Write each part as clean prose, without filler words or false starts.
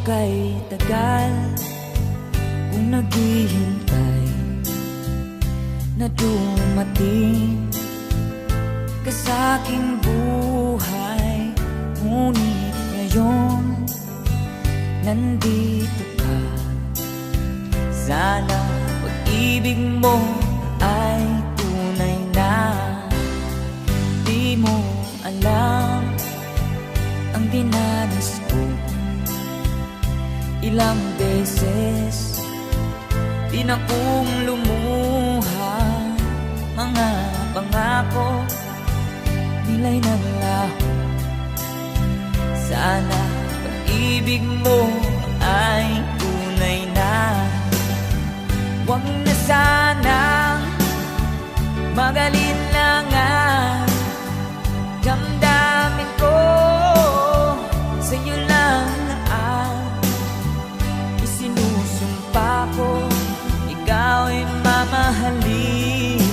kay tagal kung naghihintay na dumating ka sa'king buhay. Ngunit ngayon nandito ka. Sana pag-ibig mo ay tunay na. Di mo alam ang dinanas ko. Ilang beses din akong lumuha. Mga pangako nila'y naglaho. Sana pag-ibig mo ay tunay na. Huwag na sanang mag-alinlangan. Damdamin ko sa'yo lang ang isinusumpa ko. Ikaw ay mamahalin.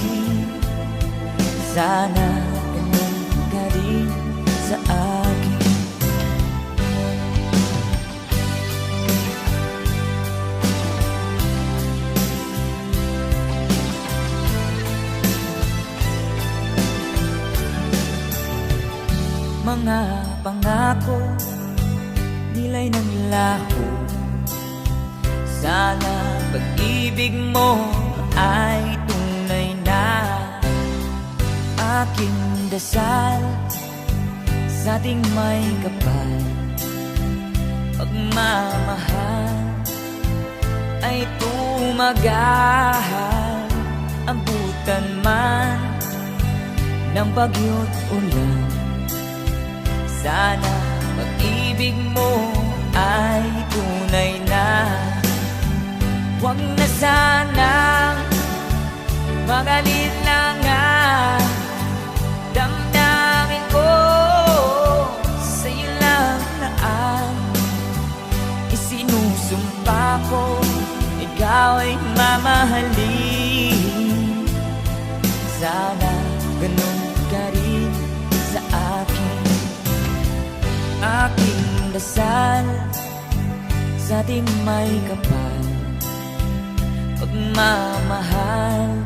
Sana ganun ka rin sa akin. Mga pangako nila'y naglaho. Sana pag-ibig mo ay tunay na. Aking dasal sa ating may kapal, pagmamahal ay tumagal. Abutan man ng bagyo't ulan, sana pag-ibig mo ay tunay na. Huwag na sanang mag-alinlangan. Damdamin ko sa'yo lang na ang isinusumpa ko. Ikaw ay mamahalin. Sana ganun ka rin sa akin. Aking dasal sa ating may kapal, pagmamahal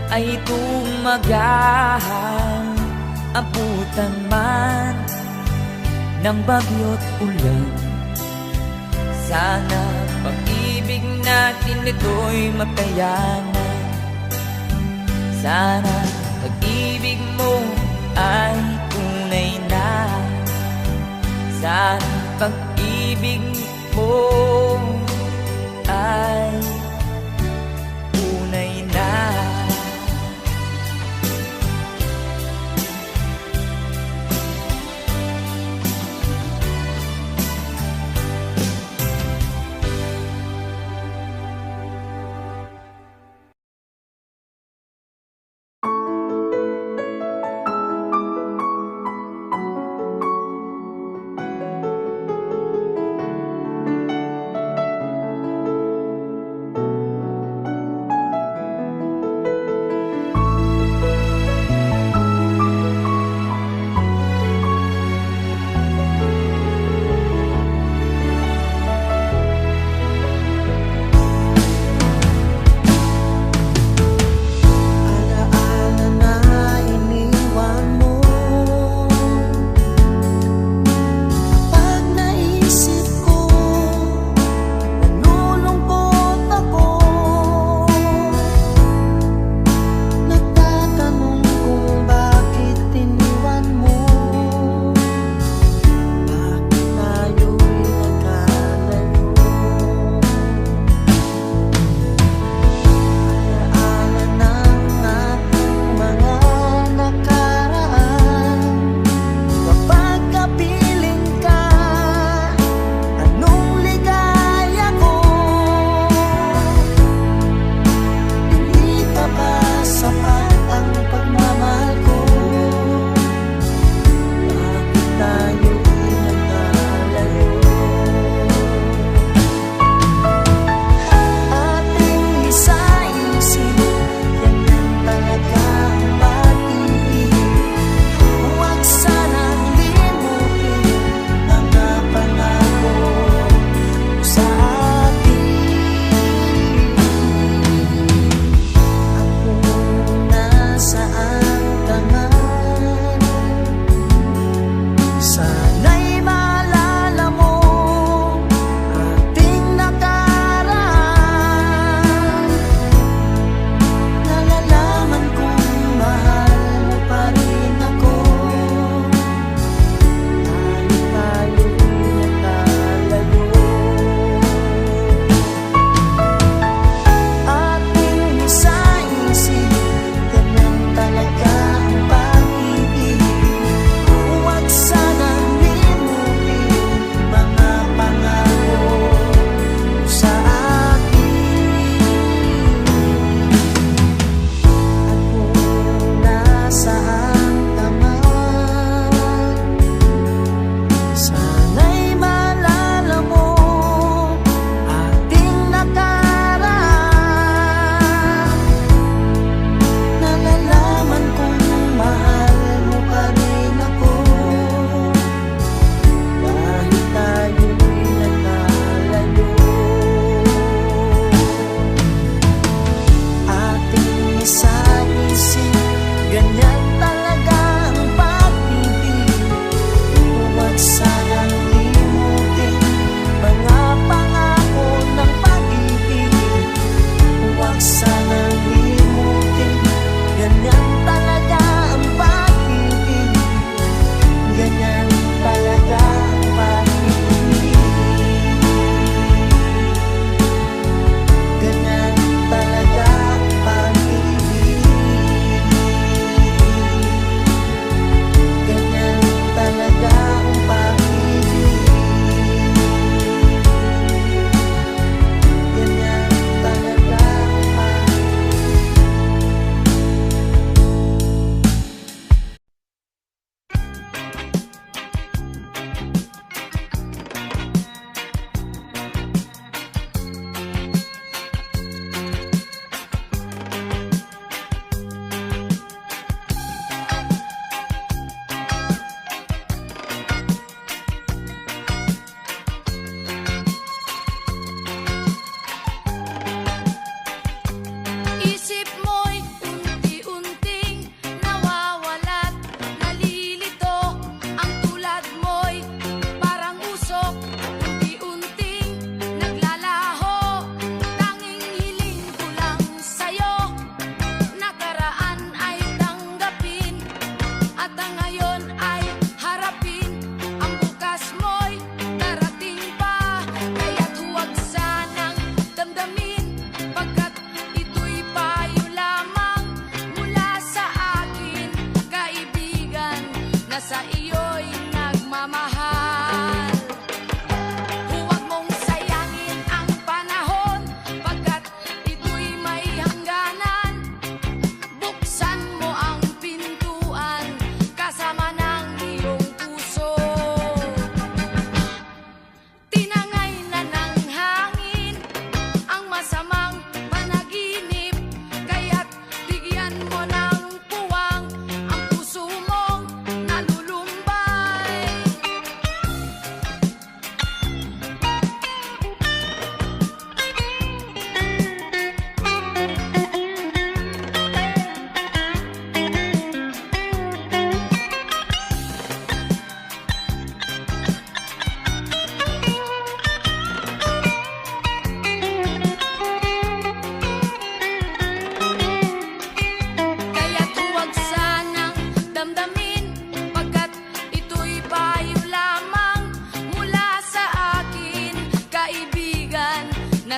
ay tumagal. Abutan man ng bagyo't ulan, sana pag-ibig natin ito'y makayanan. Sana pag-ibig mo ay tunay na. Sana pag-ibig mo ay tunay na.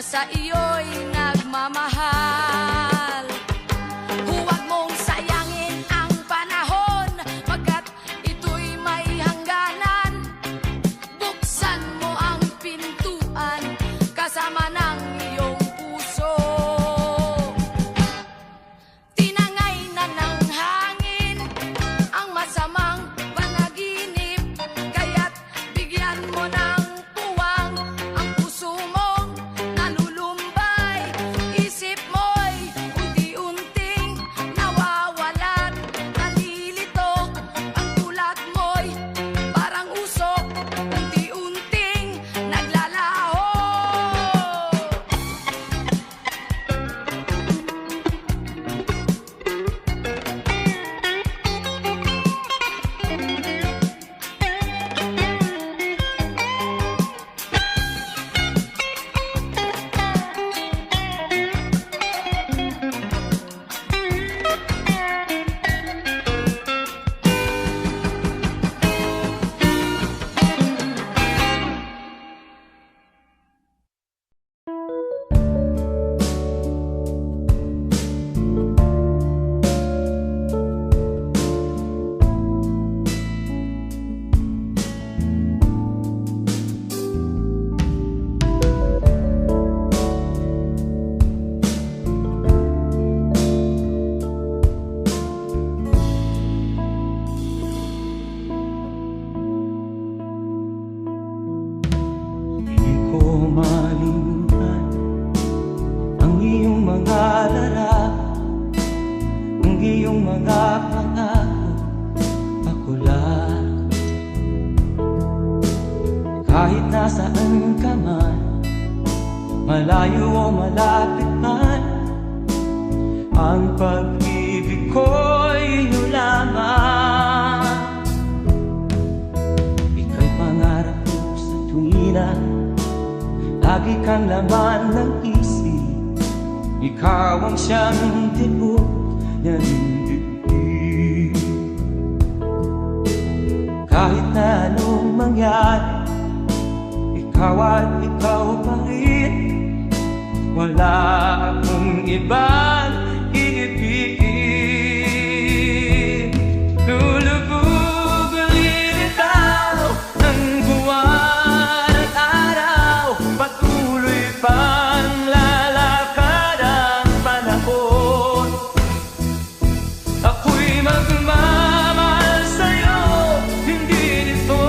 na sa iyo'y nagmamahal. Huwag mong sayangin ang panahon, pagkat ito'y may hangganan. Buksan mo ang pintuan kasama ng iyong puso. Tinangay na ng hangin ang masamang panaginip, kaya't bigyan mo ng puwang ang puso mong nalulumbay. Isip mo'y unti-unting nawawalan, nalilito. Ang tulad mo'y parang usok, unti-unting naglalaho. Di ko malimutan ang iyong mga larawan, ang iyong mga pangako, ako lang. Kahit nasaan ka man, malayo o malapit man, ang pag-ibig ko'y iyo lamang. Ika'y pangarap ko sa tuwina, lagi kang laman ng isip. Ikaw ang siyang tibok ng dibdib. Kahit na anong mangyari, ikaw at ikaw pa rin. Wala akong ibang iibigin. Lulubog o lilitaw ang buwan at araw, patuloy pang lalakad ang panahon. Ako'y magmamahal sa'yo, hindi nito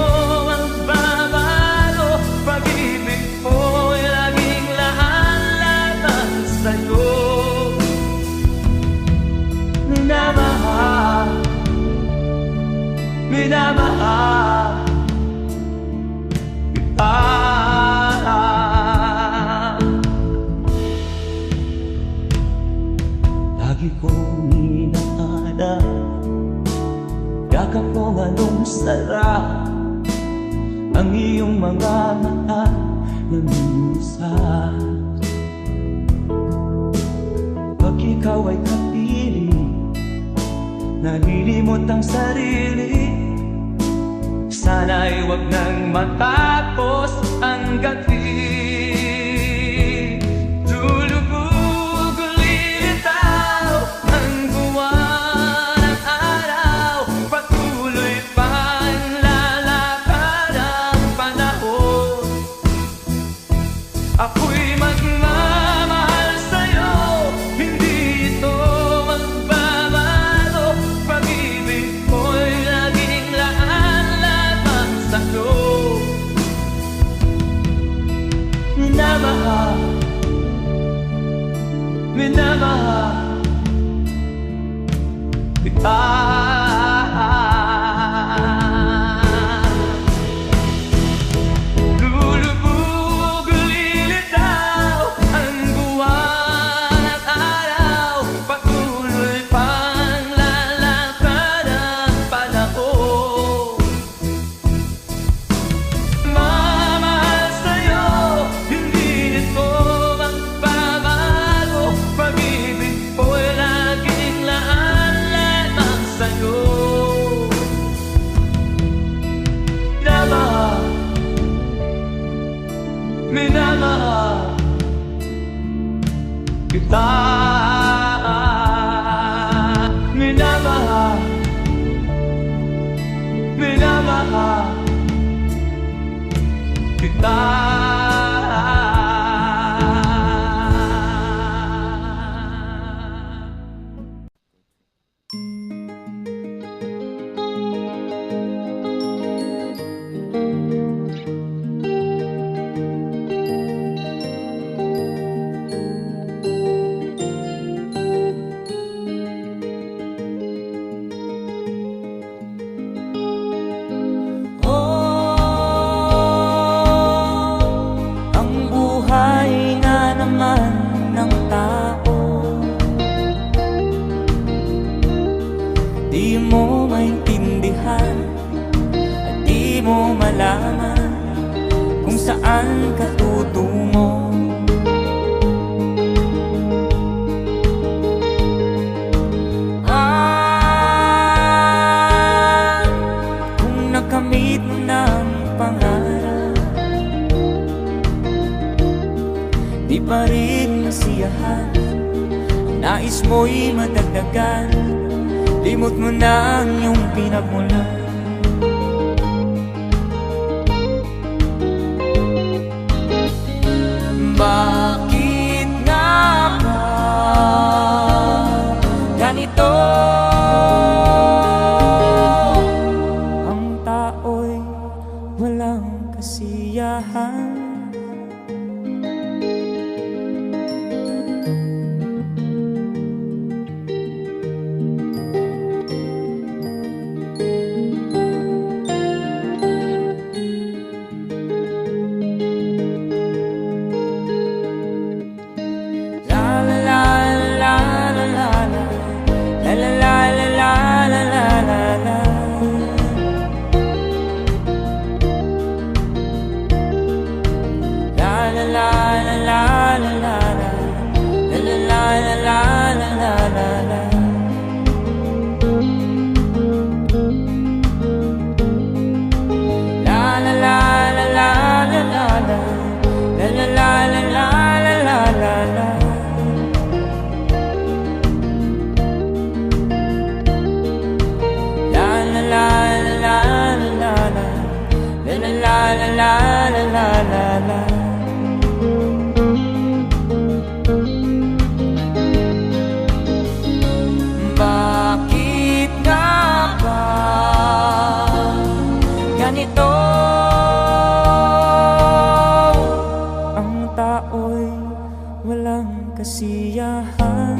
magbabago. Pag-ibig ko'y laging laan-laban sa'yo. Minamahal, minamahal kita. Lagi kong inaalala, yakap kong anong sarap, ang iyong mga mata na minsan. Pag ikaw ay kapiling, nalilimot ang sarili. Sana'y wag nang matapos ang gabi. Lulubog o lilitaw ang buwan at araw, patuloy pang lalakad ang panahon. Ako'y magmamahal sa'yo, hindi ito magbabago. Pag-ibig ko'y laging laan-laban sa'yo. Minamahal, minamahal kita. Lulubog o lilitaw ang buwan at araw, patuloy pang lalakad ang panahon. Mamahal sa'yo, hindi nito magbabago. Pag-ibig kita. Minamahal, minamahal kita. Di mo maintindihan at di mo malaman kung saan ka tutungo. Kung nakamit mo ng pangarap, di pa rin masiyahan, ang nais mo'y madagdagan. Limot mo na ang iyong pinagmulan. Bakit nga ba ganito? Ang tao'y walang kasiyahan. Bakit nga ba ganito? Ang tao'y walang kasiyahan.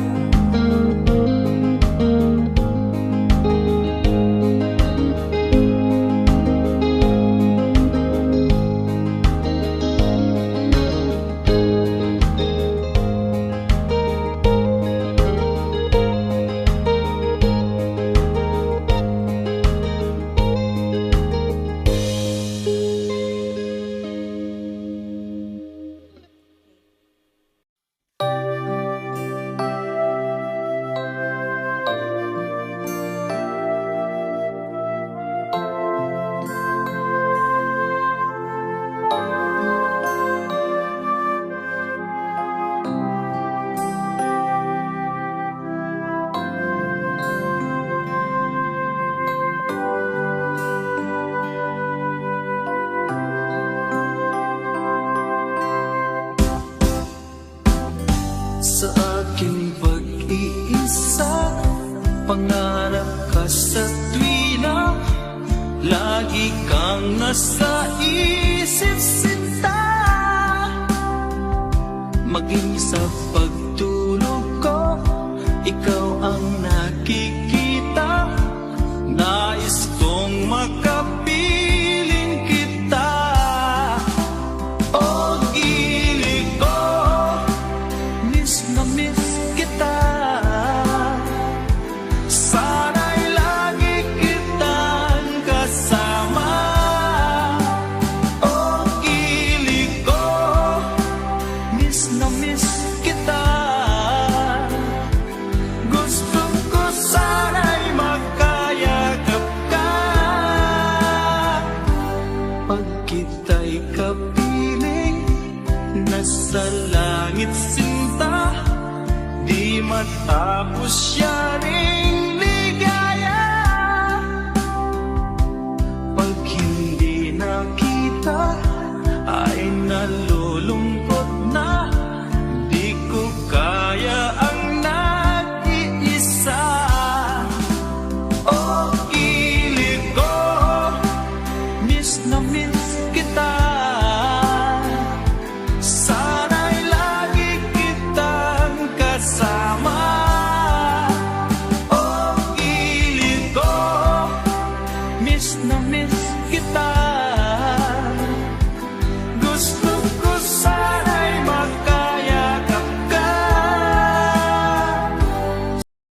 Sa aking pag-iisa, pangarap ka sa tuwina, lagi kang nasa isip sinta. Maging sa pagtulog ko, ikaw ang nakikita. Nais kong makapiling kita. O gili ko, miss na miss kita. Sana'y lagi kitang kasama. O gili ko, miss na miss kita. Gusto ko sana'y magkayakap ka. Pag kita'y kapiling, nasa langit sinta. matapos yan